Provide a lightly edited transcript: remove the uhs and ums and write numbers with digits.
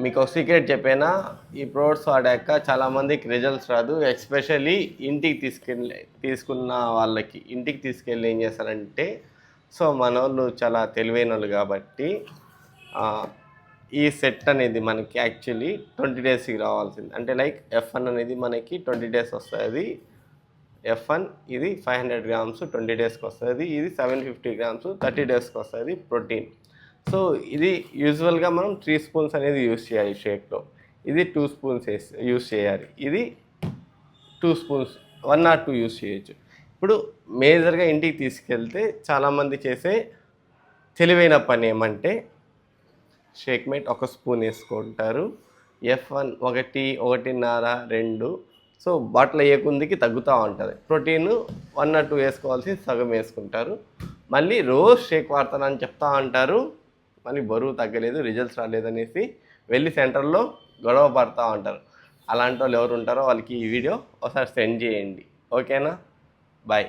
మీకు ఒక సీక్రెట్ చెప్పేనా, ఈ ప్రోడక్ట్స్ వాడాక చాలామందికి రిజల్ట్స్ రాదు. ఎస్పెషల్లీ ఇంటికి తీసుకున్న వాళ్ళకి ఇంటికి తీసుకెళ్ళి ఏం చేస్తారంటే, సో మనోళ్ళు చాలా తెలివైన వాళ్ళు కాబట్టి ఈ సెట్ అనేది మనకి యాక్చువల్లీ 20 డేస్కి రావాల్సింది. అంటే లైక్ F1 అనేది మనకి 20 డేస్ వస్తుంది. F1 ఇది 500 గ్రామ్స్ 20 డేస్కి వస్తుంది. ఇది 750 గ్రామ్స్ 30 డేస్కి వస్తుంది ప్రోటీన్. సో ఇది యూజువల్గా మనం 3 స్పూన్స్ అనేది యూస్ చేయాలి షేక్లో. ఇది 2 స్పూన్స్ యూస్ చేయాలి. ఇది 2 స్పూన్స్ 1 or 2 యూస్ చేయొచ్చు. ఇప్పుడు మేజర్గా ఇంటికి తీసుకెళ్తే చాలామంది చేసే తెలివైన పని ఏమంటే, షేక్ మేట్ 1 స్పూన్ వేసుకుంటారు, F1 1, 1.5, 2. సో బాటిల్ అయ్యే కొందికి తగ్గుతూ ఉంటుంది. ప్రోటీన్ 1 or 2 వేసుకోవాల్సి సగం వేసుకుంటారు. మళ్ళీ రోజు షేక్ వాడతానని చెప్తా అంటారు, మళ్ళీ బరువు తగ్గలేదు, రిజల్ట్స్ రాలేదనేసి వెళ్ళి సెంటర్లో గొడవ పడుతూ ఉంటారు. అలాంటి వాళ్ళు ఎవరు ఉంటారో వాళ్ళకి ఈ వీడియో ఒకసారి సెండ్ చేయండి. ఓకేనా? బాయ్.